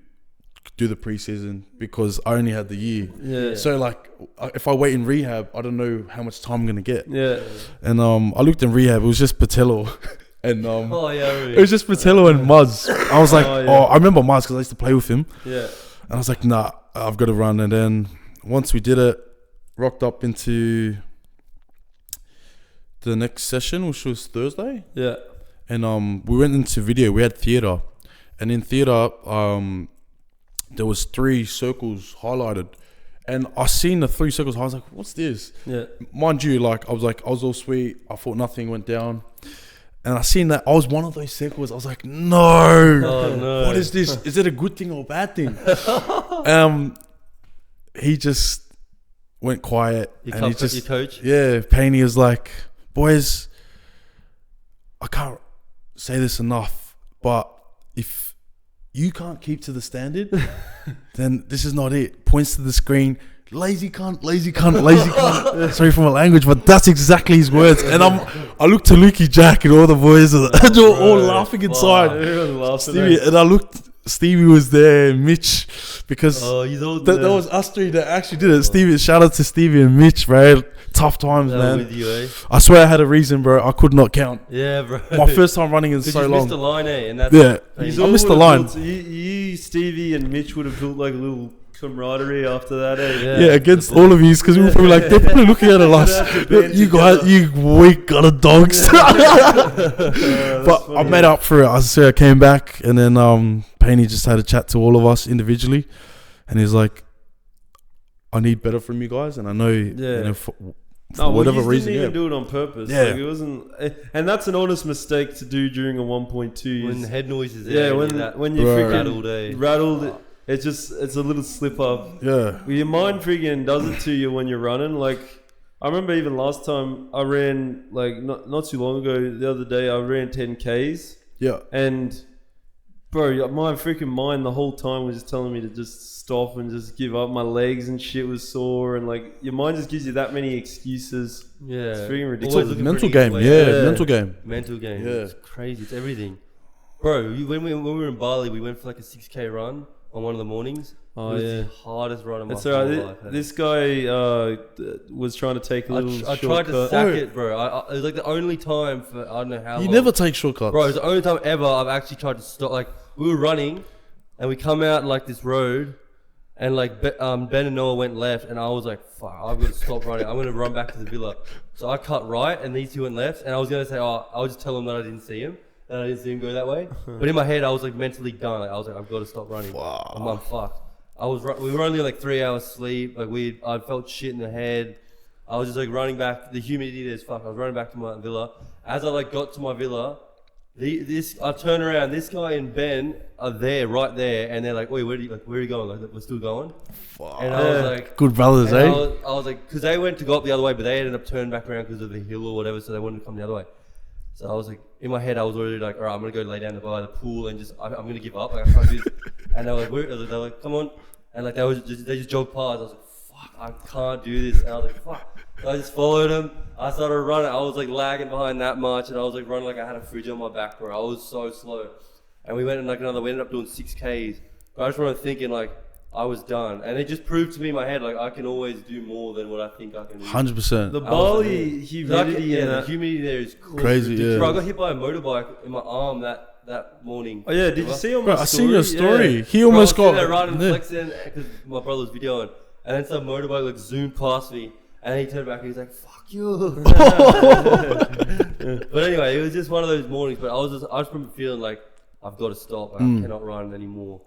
do the preseason because I only had the year. Yeah. So like, if I wait in rehab, I don't know how much time I'm gonna get. Yeah. And I looked in rehab. It was just Patello, and really? It was just Patello and Muzz. I was like, I remember Muzz because I used to play with him. Yeah. And I was like, nah, I've got to run. And then once we did it, rocked up into the next session, which was Thursday. Yeah. And we went into video. We had theatre, and in theatre, there was 3 circles highlighted, and I seen the 3 circles. I was like, "What's this?" Yeah. Mind you, like I was all sweet. I thought nothing went down, and I seen that I was one of those circles. I was like, "No, oh, no. What is this? Is it a good thing or a bad thing?" He just went quiet, and he just your coach. Yeah, Paney was like, "Boys, I can't say this enough, but if you can't keep to the standard, then this is not it." Points to the screen, lazy cunt, lazy cunt, lazy cunt. Sorry for my language, but that's exactly his words. And I looked to Lukey Jack and all the boys, and they were all laughing inside. Stevie, and I looked, Stevie was there, Mitch, because that was us 3 that actually did it. Stevie, shout out to Stevie and Mitch, bro. Tough times, man. With you, eh? I swear I had a reason, bro. I could not count. Yeah, bro. My first time running in so long. You missed the line, eh? And that's I missed the line. You, Stevie, and Mitch would have built like a little camaraderie after that, eh? Yeah, against all of you, because we were probably like, they're probably looking at us. You guys, you weak got a dogs. But I made up for it. I swear I came back, and then Paney just had a chat to all of us individually, and he's like, I need better from you guys, and I know, for whatever reason, didn't even do it on purpose. Yeah, like, it wasn't, and that's an honest mistake to do during a 1.2. When the head noise is there, when you freaking rattled, it's a little slip up. Yeah, your mind freaking does it to you when you're running. Like I remember even last time I ran, like not too long ago, the other day I ran 10Ks. Yeah, and bro, my freaking mind the whole time was just telling me to just stop and just give up. My legs and shit was sore, and like your mind just gives you that many excuses. Yeah, it's freaking ridiculous. It's a mental game. Mental game. Mental game. Yeah, it's crazy. It's everything, bro. When we were in Bali, we went for like a 6K run on one of the mornings. Oh, it was the hardest run of my life. This guy was trying to take a little I tried to sack it, bro. It was like the only time for I don't know how long. You never take shortcuts, bro. It's the only time ever I've actually tried to stop. Like we were running, and we come out like this road, and like Ben and Noah went left, and I was like, "Fuck, I've got to stop running. I'm gonna run back to the villa." So I cut right, and these 2 went left, and I was gonna say, I'll just tell them that I didn't see him. And I didn't see him go that way. But in my head, I was like mentally done. Like, I was like, I've got to stop running. Wow. I'm fucked. We were only like 3 hours sleep. Like I felt shit in the head. I was just like running back. The humidity there's fuck. I was running back to my villa. As I like got to my villa, I turn around. This guy and Ben are there, right there, and they're like, "Wait, where are you going? Like, we're still going." Fuck. And I was like, "Good brothers, eh?" I was like, because they went to go up the other way, but they ended up turning back around because of the hill or whatever, so they wanted to come the other way. So I was like, in my head, I was already like, all right, I'm going to go lay down by the pool and I'm going to give up. Like, I can't do this. And they were like, come on. And like, they just jogged past. I was like, fuck, I can't do this. And I was like, fuck. So I just followed them. I started running. I was like lagging behind that much. And I was like running like I had a fridge on my back, bro. I was so slow. And we ended up doing 6Ks. But I just remember thinking like, I was done, and it just proved to me in my head like I can always do more than what I think I can do. 100%. The Bali humidity, the humidity there is crazy. Yeah, bro, I got hit by a motorbike in my arm that morning. Oh yeah, did you see on my story? I seen your story. Yeah. He almost got there riding flexing because my brother was videoing, and then some motorbike like zoomed past me, and he turned back and he was like, "Fuck you." But anyway, it was just one of those mornings. But I just remember feeling like I've got to stop. I cannot run anymore.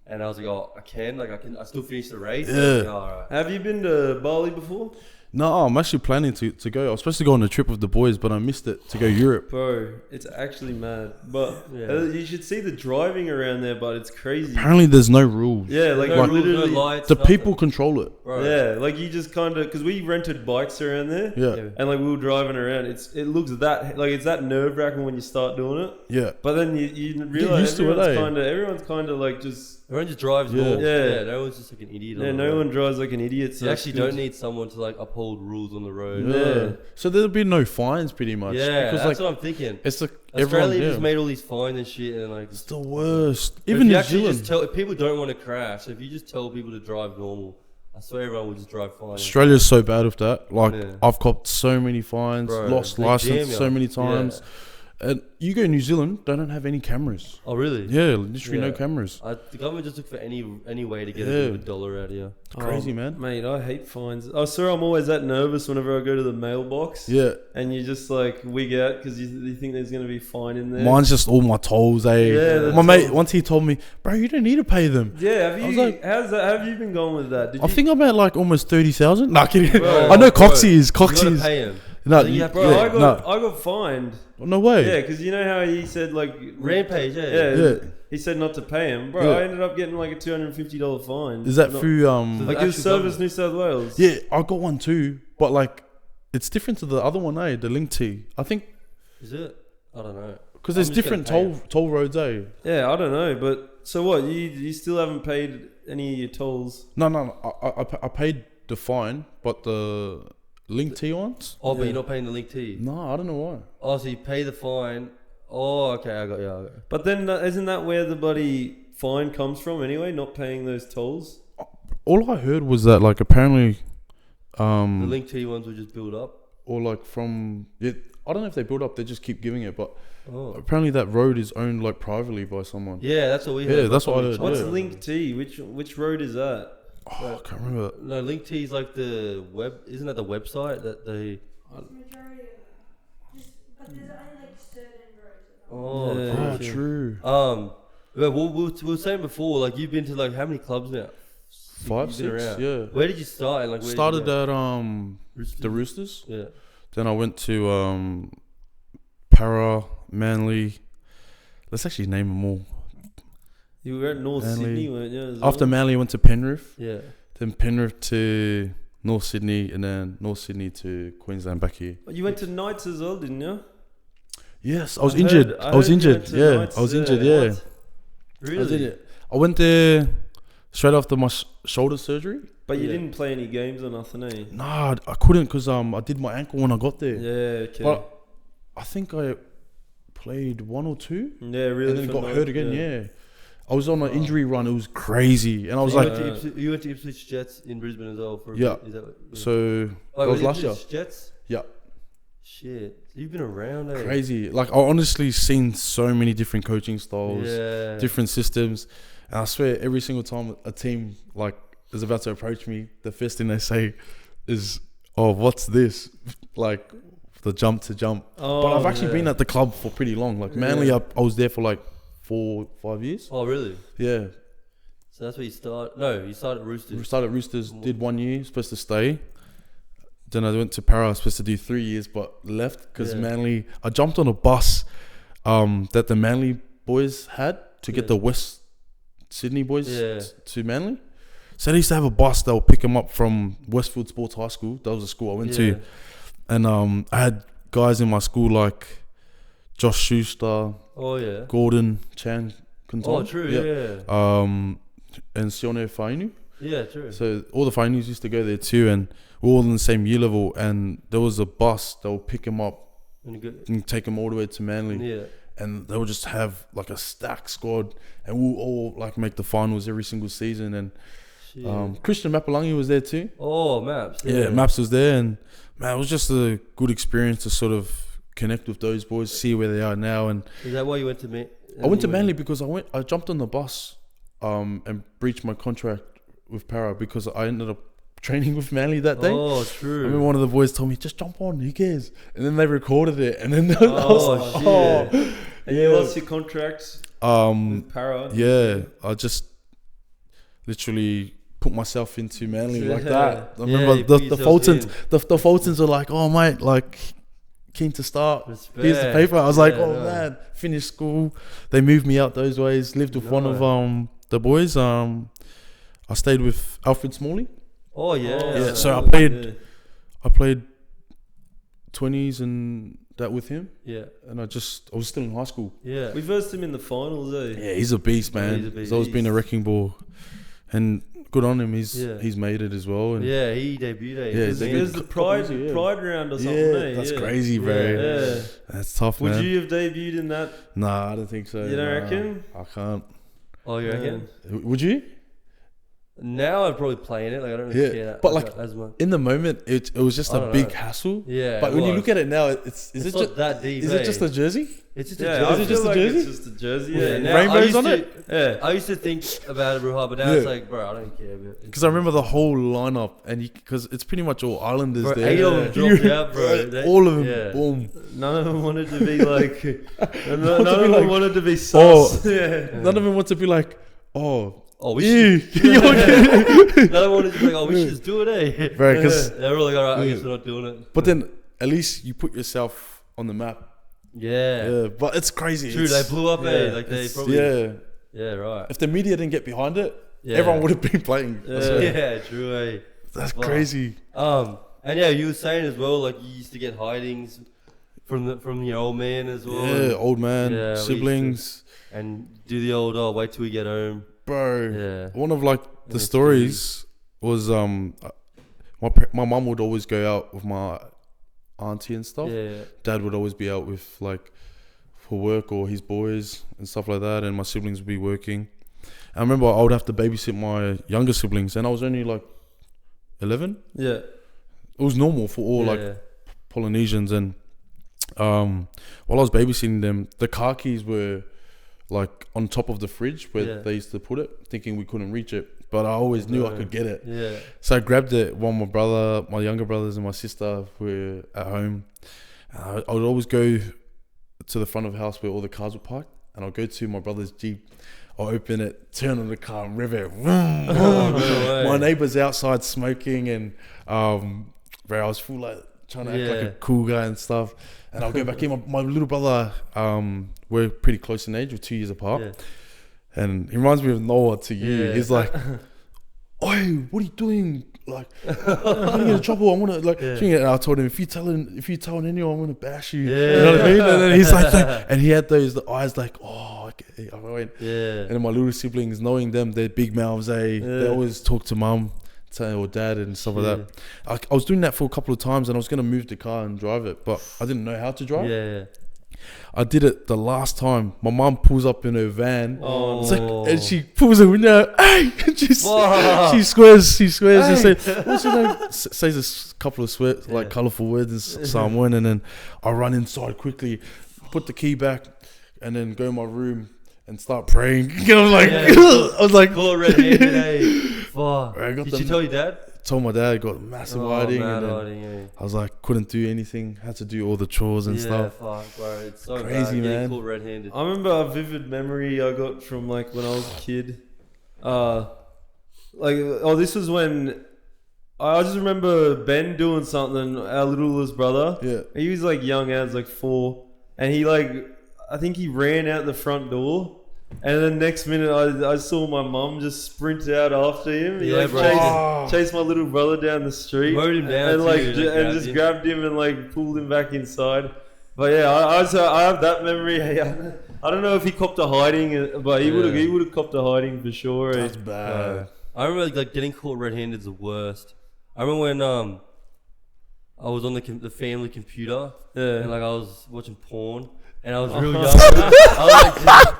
And I was like, oh, I still finish the race. Yeah. Like, oh, all right. Have you been to Bali before? No, I'm actually planning to go. I was supposed to go on a trip with the boys, but I missed it to go Europe. Bro, it's actually mad. But you should see the driving around there, but it's crazy. Apparently, there's no rules. Yeah, like no rules, literally, no lights, The nothing. people control it. Bro. yeah, like you just kind of, because we rented bikes around there. Yeah. And like we were driving around, it looks it's that nerve wracking when you start doing it. Yeah. But then you realize used to it, everyone's kind of like just. Everyone just drives Yeah. normal. Yeah. No one's just like an idiot. Yeah, on the no road. one drives like an idiot. So You it's actually good. don't need someone to like uphold rules on the road. Yeah. So there'll be no fines, pretty much. Yeah, because that's like what I'm thinking. it's like everyone. Australia Yeah. just made all these fines and shit, and like It's the worst. But Even if you New actually Zealand. just tell if people don't want to crash, so if you just tell people to drive normal, I swear everyone will just drive fine. Australia's so bad with that. Like Yeah. I've copped so many fines, Bro, lost they license jam so you. many times. And you go to New Zealand, they don't have any cameras. Oh really? Yeah, literally no Yeah. cameras. The government just look for any way to get Yeah. a bit of a dollar out of you. It's crazy, man. Mate, I hate fines. I swear I'm always that nervous whenever I go to the mailbox. Yeah. And you just like wig out because you think there's going to be fine in there. Mine's just all my tolls, eh? Yeah, My mate, tolls. once he told me, bro, you don't need to pay them. Yeah, have I was you? like- How's that? Have you been going with that? I think I'm at like almost 30,000. Nah, kidding. Bro, I know bro, Coxie is. You gotta Coxie pay him. No, So you have- Bro, yeah, I got fined. no way. Yeah, because you know how he said like Rampage, Yeah, Yeah. he said not to pay him, bro. Yeah. I ended up getting like a $250 fine. Is that Not- through like actual his service government? New South Wales? Yeah, I got one too, but like it's different to the other one, eh? The Link T. I think Is it? I don't know. because there's I'm just different gonna pay toll roads, eh? Yeah, I don't know, but so what? You still haven't paid any of your tolls? No. I paid the fine, but the Link T ones. Oh, but Yeah. you're not paying the link T. No, I don't know why. Oh, so you pay the fine. Oh, okay, I got you. But then isn't that where the bloody fine comes from anyway? Not paying those tolls. All I heard was that like apparently, The link T ones will just build up. or like from I don't know if they build up, they just keep giving it, but Oh. apparently that road is owned like privately by someone. Yeah, that's what we heard. Yeah, that's what I we heard, tried. What's yeah. Link T? Which road is that? Oh, I can't remember. No, link T is like the web. Isn't that the website that they? Majority of them. But there's only like certain roads. Oh, Yeah. Oh, okay. true. But we were saying before, like you've been to like how many clubs now? 5, You've been 6, around. yeah. Where did you start? And like where Started did you at Roosters? the Roosters. Yeah. Then I went to Para, Manly. Let's actually name them all. You were at North Manly. Sydney, weren't you? as After well? Manly, I went to Penrith. Yeah. Then Penrith to North Sydney, and then North Sydney to Queensland back here. You went to Knights as well, didn't you? Yes, I was I injured. heard- I was I heard you injured. went to Yeah, Knights, I was yeah. injured. Yeah, What? I Really? did it. I went there straight after my shoulder surgery. But you Yeah. didn't play any games or nothing, eh? Nah, I couldn't because I did my ankle when I got there. Yeah, okay. But I think I played 1 or 2, yeah, really. and then for got Knights, hurt again. Yeah. I was on an injury run. It was crazy, and I was you like, went to you went to Ipswich Jets in Brisbane as well. For a Yeah. bit. Is that what, yeah. so Like, that was it last year. Ipswich Jets. Yeah. Shit, so you've been around. Eh? Crazy. Like I honestly seen so many different coaching styles, Yeah. different systems, and I swear every single time a team like is about to approach me, the first thing they say is, "Oh, what's this?" Like the jump to jump. Oh, But I've actually yeah. been at the club for pretty long. Like Manly, Yeah. I was there for like 4-5 years. Oh really? Yeah. So that's where you start. No, you started at We Roosters. started at Roosters, did 1 year, supposed to stay. Then I went to Para, I was supposed to do 3 years, but left because Yeah. Manly. I jumped on a bus that the Manly boys had to get Yeah. the West Sydney boys Yeah. to Manly. So they used to have a bus that would pick them up from Westfield Sports High School. That was the school I went Yeah. to. And I had guys in my school like Josh Schuster, Oh yeah. Gordon Chan. Oh, true. Yeah. And Sione Fainu. Yeah, true. So all the Fainus used to go there too, and we're all in the same year level. And there was a bus that would pick them up and take them all the way to Manly. Yeah. And they would just have like a stacked squad, and we'll all like make the finals every single season. And Christian Mapalangi was there too. Oh, Maps. Yeah, Maps was there, and man, it was just a good experience to sort of connect with those boys, see where they are now. And is that why you went to Manly? I went to Manly because I jumped on the bus, and breached my contract with Para because I ended up training with Manly that day. Oh, true. I remember one of the boys told me, just jump on, who cares? And then they recorded it, and then And you lost your contract with Para. Yeah, I just literally put myself into Manly like that. I remember the Fultons were like, oh mate, like keen to start. Respect. Here's the paper. I was like, oh man, finished school. They moved me out those ways. Lived with one of the boys. I stayed with Alfred Smalley. Oh yeah. Yeah. So I played 20s and that with him. Yeah. And I was still in high school. Yeah. We versed him in the finals, Yeah, he's a beast, man. He's always been a wrecking ball, and good on him. He's made it as well. And yeah, he debuted. Yeah, there's the pride round or something. Yeah, that's crazy, bro. Yeah. That's tough, man. Would you have debuted in that? Nah, I don't think so. You don't reckon? I can't. Oh, you reckon? Would you? Now I'd probably play in it. Like I don't really care but like as much. In the moment, it was just a big hassle. Yeah. But when you look at it now, it's not that deep. Is it just a jersey? It's just a jersey. Is it just a jersey? It's just a jersey. Yeah. Rainbows on it. Yeah. I used to think about it real hard, but now it's like, bro, I don't care. Because I remember the whole lineup, and because it's pretty much all Islanders there. 8 of them dropped out, bro. All of them, boom. None of them wanted to be like. None of them wanted to be sus. None of them want to be like, we should. Another one is like, we should just do it, eh? Right, because they're really like, alright, I guess we're not doing it. But then at least you put yourself on the map. Yeah. But it's crazy. True, they blew up, Like they probably. Yeah, right. If the media didn't get behind it, everyone would have been playing. Yeah, true, eh? That's crazy. And yeah, you were saying as well, like you used to get hidings from your old man as well. Yeah, old man, siblings, and do the old wait till we get home. Bro, one of like the stories was my mum would always go out with my auntie and stuff. Yeah. Dad would always be out with like for work or his boys and stuff like that, and my siblings would be working. I remember I would have to babysit my younger siblings, and I was only like 11. Yeah, it was normal for all like Polynesians, and while I was babysitting them, the car keys were like on top of the fridge where they used to put it, thinking we couldn't reach it, but I always knew I could get it. Yeah. So I grabbed it while my younger brothers and my sister were at home. I would always go to the front of the house where all the cars were parked, and I'll go to my brother's Jeep. I'll open it, turn on the car, and rev it. My neighbour's outside smoking, and I was full like trying to act like a cool guy and stuff. And I'll go back in. My little brother, we're pretty close in age, we're 2 years apart. Yeah. And he reminds me of Noah to you. Yeah. He's like, "Oi, what are you doing? Like, I'm getting in trouble. I want to like." And I told him, if you tell anyone, I'm gonna bash you. Yeah. You know what I mean? And then he's like, and he had the eyes like, "Oh, okay." I went. Yeah. And then my little siblings, knowing them, they're big mouths. They always talk to mum or dad and stuff like that. I was doing that for a couple of times, and I was gonna move the car and drive it, but I didn't know how to drive. Yeah. I did it the last time. My mum pulls up in her van, and she pulls her window. Hey, and she swears. Hey. And says a couple of like colourful words in Samoan, and then I run inside quickly, put the key back, and then go in my room and start praying. I was like, call red-handed, eh? Fuck. Did you tell your dad? Told my dad, got massive hiding, and I was like, couldn't do anything, had to do all the chores and stuff. Fuck, bro, it's so crazy, bad. man. Caught red-handed. I remember a vivid memory I got from like when I was a kid. This was when I just remember Ben doing something. Our littlest brother, he was like young as like 4, and he I think he ran out the front door. And then next minute, I saw my mum just sprint out after him. He chased my little brother down the street, mowed him down and just grabbed him and like pulled him back inside. But yeah, I have that memory. I don't know if he copped a hiding, but he would have copped a hiding for sure. That's bad. I remember like getting caught red-handed is the worst. I remember when I was on the family computer and like I was watching porn and I was real young.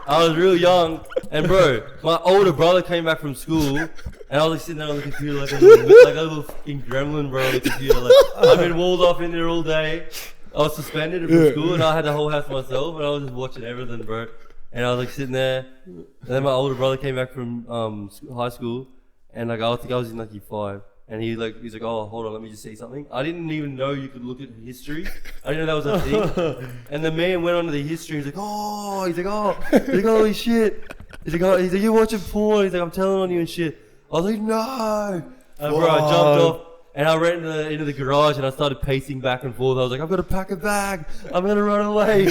I was real young, and bro, my older brother came back from school and I was like sitting there on the computer like a little fucking gremlin, bro, on the computer. Like I've been walled off in there all day. I was suspended from school and I had the whole house myself and I was just watching everything, bro. And I was like sitting there, and then my older brother came back from high school, and like I think I was in like year 5, and he's like, oh, hold on, let me just say something. I didn't even know you could look at history. I didn't know that was a thing. And the man went on to the history. He's like, holy shit. He's like, you're watching porn. He's like, I'm telling on you and shit. I was like, no. And bro, I jumped off. And I ran into the garage and I started pacing back and forth. I was like, I've got to pack a bag. I'm going to run away.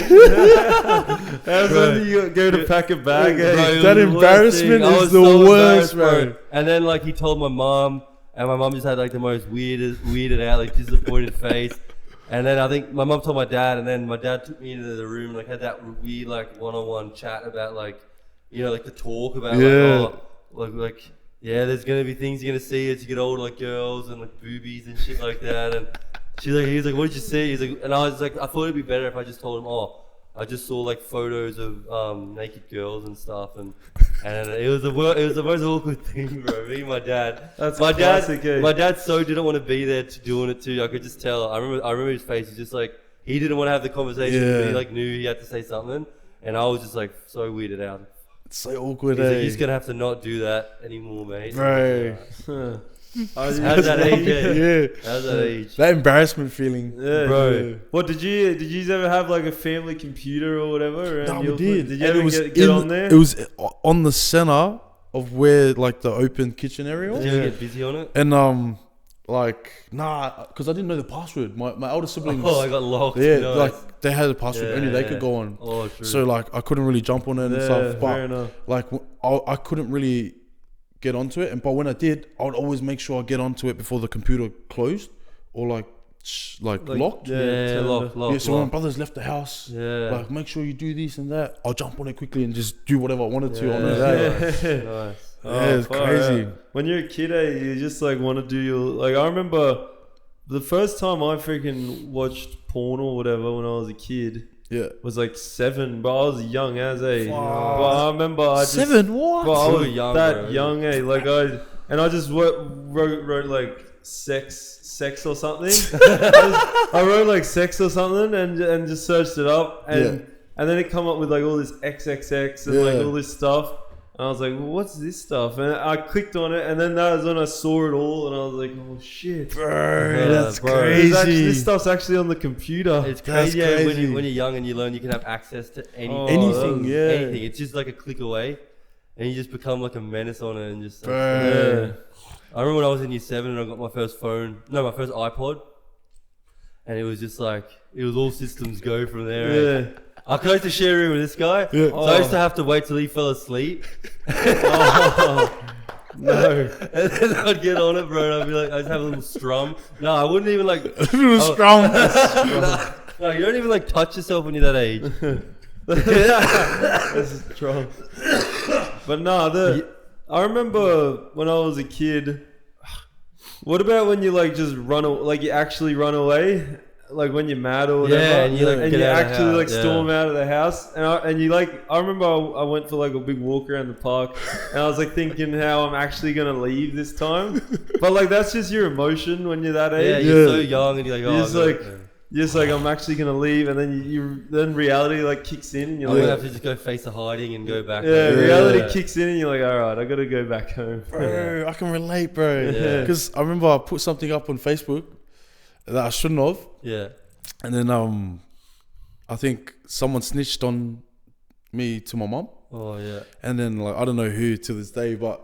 How's when you go to pack a bag? Bro, that embarrassment is the worst, bro. And then like he told my mom, and my mom just had like the most weirded out, like disappointed face. And then I think my mom told my dad, and then my dad took me into the room and like had that weird like one-on-one chat about like, you know, like the talk about like yeah, there's gonna be things you're gonna see as you get older, like girls and like boobies and shit like that. And he was like, what did you see? He's like, and I was like, I thought it'd be better if I just told him, I just saw like photos of naked girls and stuff, and it was the most awkward thing, bro. Me and my dad. That's my classic, dad. My dad so didn't want to be there to doing it too. I could just tell. I remember his face. He's just like he didn't want to have the conversation. But he like knew he had to say something, and I was just like so weirded out. It's so awkward. He's like, you're gonna have to not do that anymore, mate. Bro. How's that age? Yeah. How's that age? That embarrassment feeling. Yeah, bro. Yeah. What did you ever have like a family computer or whatever? No, we did. Did you ever get on there? It was on the center of where like the open kitchen area was. Did you ever get busy on it? And because I didn't know the password. My older siblings. Oh, I got locked. Yeah, nice. like they had a password. Only they could go on. Oh, true. So like I couldn't really jump on it and stuff. Fair But enough. like I couldn't really get onto it. But when I did, I would always make sure I get onto it before the computer closed or like locked. Yeah, locked. Yeah, so when my brothers left the house, like make sure you do this and that. I'll jump on it quickly and just do whatever I wanted to on it. Nice. Yeah, it's crazy. Yeah. When you're a kid, you just like want to do your like. I remember the first time I freaking watched porn or whatever when I was a kid. Yeah, was like 7, but I was young as a. Wow. But I remember I just 7. What? But I was young, that bro. young, like I just wrote like sex or something. I wrote like sex or something and just searched it up and then it come up with like all this XXX and like all this stuff. And I was like, well, what's this stuff? And I clicked on it, and then that was when I saw it all, and I was like, oh shit, Bro, that's bro. crazy. This stuff's actually on the computer. It's crazy, That's yeah, crazy. when you're young and you learn you can have access to anything. Anything, Anything. It's just like a click away, and you just become like a menace on it and just. Bro. I remember when I was in year 7 and I got my first iPod, and it was just like it was all systems go from there. Yeah. I used to share a room with this guy, so I used to have to wait till he fell asleep. No. And then I'd get on it, bro, and I'd be like, I'd have a little strum. No, I wouldn't even like. Scrum. No, you don't even like touch yourself when you're that age. This is strong. But no, I remember when I was a kid. What about when you like just you actually run away? Like when you're mad or whatever, Yeah, and you like and get you out of the actually like house, storm out of the house, and you like. I remember I went for like a big walk around the park, and I was like thinking how I'm actually gonna leave this time, but like that's just your emotion when you're that age. Yeah, you're so young and you're like, oh, You're just like I'm actually gonna leave, and then then reality like kicks in. And you're I'm like, gonna have to just go face the hiding and go back. yeah, home. reality kicks in, and you're like, all right, I gotta go back home. Bro, I can relate, bro. Yeah. Because I remember I put something up on Facebook that I shouldn't have. Yeah. And then I think someone snitched on me to my mom. Oh yeah. And then like I don't know who to this day, but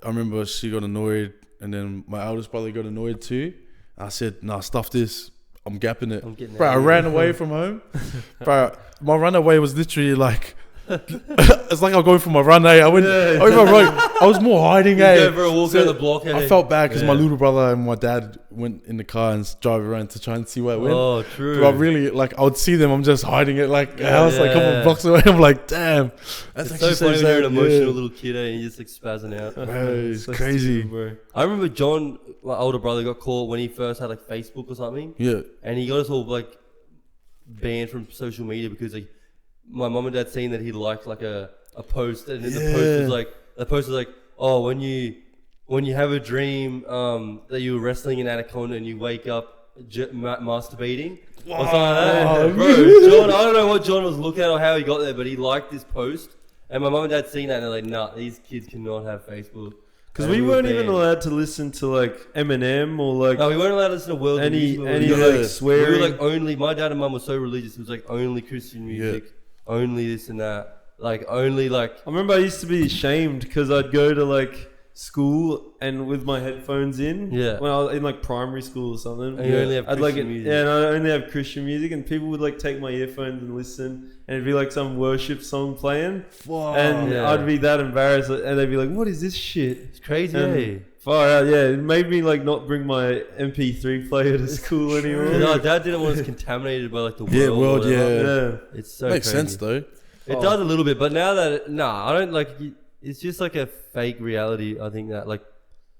I remember she got annoyed, and then my eldest brother got annoyed too. I said, "Nah, stuff this. I'm gapping it." I'm getting Bro, out I of ran here. away from home. Bro, my runaway was literally like It's like I'm going for my run, eh? I was more hiding, You eh? go for a walk So around the block. I felt bad because my little brother and my dad went in the car and drove around to try and see where I went. Oh, true. But I really, like, I would see them, I'm just hiding it, like, a house, like, a couple Yeah. of blocks away. I'm like, damn. That's It's so actually funny when you're an sad. emotional little kid and you're just like spazzing out. Bro, it's So crazy. stupid, bro. I remember John, my older brother, got caught when he first had like Facebook or something, Yeah. and he got us all like banned from social media because like my mum and dad seen that he liked like a post, and then the post was like, oh, when you have a dream that you're wrestling an anaconda and you wake up masturbating. Or something like that. Bro, John, I don't know what John was looking at or how he got there, but he liked this post. And my mum and dad seen that and they're like, nah, these kids cannot have Facebook. Because And we weren't even banned. allowed to listen to like Eminem or like No, we weren't allowed to listen to world any music. like We swearing. were like only, my dad and mum were so religious. It was like only Christian music, only this and that. Like only like, I remember I used to be ashamed because I'd go to like school and with my headphones in. Yeah. When I was in like primary school or something. And you only have I'd like Christian music. Yeah, and I only have Christian music, and people would like take my earphones and listen, and it'd be like some worship song playing, and Yeah. I'd be that embarrassed, and they'd be like, "What is this shit?" it's crazy, And eh? far out, yeah. It made me like not bring my MP3 player to school anymore. And our dad didn't want us contaminated by like the world. Yeah, or world, whatever. Yeah. It's so Makes crazy. sense, though. It does a little bit, but now that I don't like. It's just like a fake reality. I think that like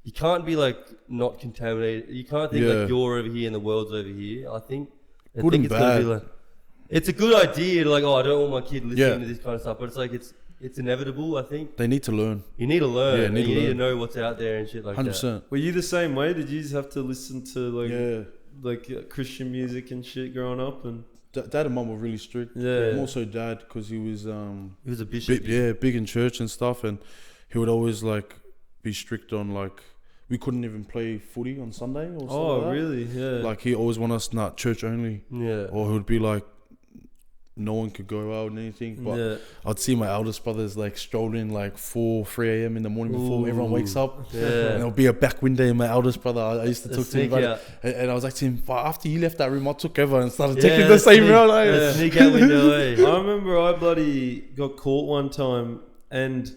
you can't be like not contaminated. You can't think Yeah. like you're over here and the world's over here. I think Good think and it's gonna be bad. like it's a good idea to like, oh, I don't want my kid listening Yeah. to this kind of stuff, but it's like it's inevitable. I think They need to learn. you need to learn. Yeah, and need to you need to learn. know what's out there and shit like 100%. Were you the same way? Did you just have to listen to like Christian music and shit growing up? And Dad and mum were really strict. Yeah. More so dad, because he was that. He was a bishop. big in church and stuff, and he would always like be strict on like we couldn't even play footy on Sunday or something. oh, like that. really? Yeah. Like he always want us not church only, Yeah. or he would be like no one could go out and anything. But yeah. I'd see my eldest brothers like strolling like 3 a.m. in the morning before everyone wakes up. Yeah. And there'll be a back window in my eldest brother. I used to talk to him Sneak about out. it. And I was like to him, but after you left that room, I took over and started Yeah, taking the same sneak- route. Like, the sneak out window, eh? I remember I bloody got caught one time, and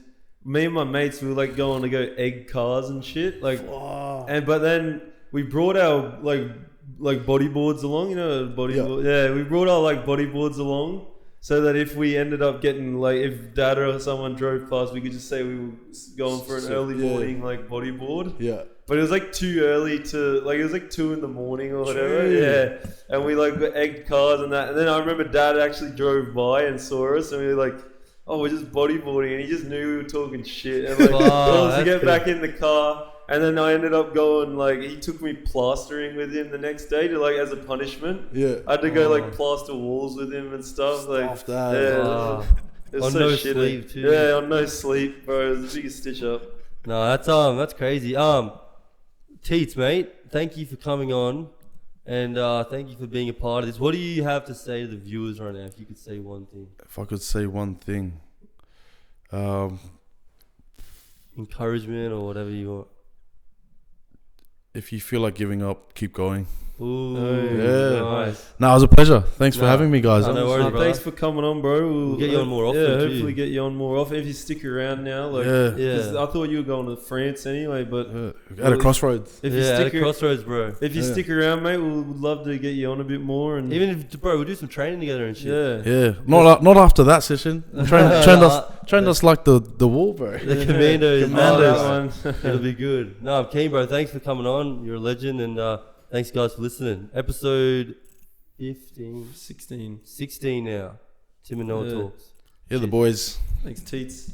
me and my mates we were like going to go egg cars and shit. Like, but then we brought our like bodyboards along. You know, bodyboard. Yeah, we brought our like bodyboards along. So that if we ended up getting like, if dad or someone drove past, we could just say we were going for an early morning like bodyboard. yeah. But it was like too early to like, it was like 2 a.m. or whatever. True. Yeah, and we like got egged cars and that. And then I remember dad actually drove by and saw us, and we were like, "Oh, we're just bodyboarding," and he just knew we were talking shit. And like, Wow, told us to that's get good. back in the car. And then I ended up going like, he took me plastering with him the next day to like as a punishment. Yeah. I had to go like plaster walls with him and stuff. Like, Stuff that. yeah, Ah. it was On so no shitty. sleep, too. Yeah, on no sleep, bro. It was the biggest stitch up. No, that's crazy. Teets, mate, thank you for coming on, and thank you for being a part of this. What do you have to say to the viewers right now? If you could say one thing, If I could say one thing, encouragement or whatever you want. if you feel like giving up, keep going. Ooh, yeah. nice. No, it was a pleasure. Thanks for Nah. having me, guys. No, no worries, brother. Thanks for coming on, bro. We'll get you on more often, Yeah, too. hopefully get you on more often if you stick around now. Like, Yeah. Yeah. 'cause I thought you were going to France anyway, but At a crossroads. if you Yeah, at stick a crossroads, bro. if you Yeah. stick around, mate, we'd love to get you on a bit more. And Even if, bro, we'll do some training together and shit. yeah, Yeah. Not after that session. Trained us like the wall, bro. The commandos. Commandos. Nice. That one. It'll be good. No, I'm keen, bro. Thanks for coming on. You're a legend, and thanks, guys, for listening. Episode 15, 16. 16 now. Tim and Noah Yeah. Talks. Yeah, the boys. Thanks, Teets.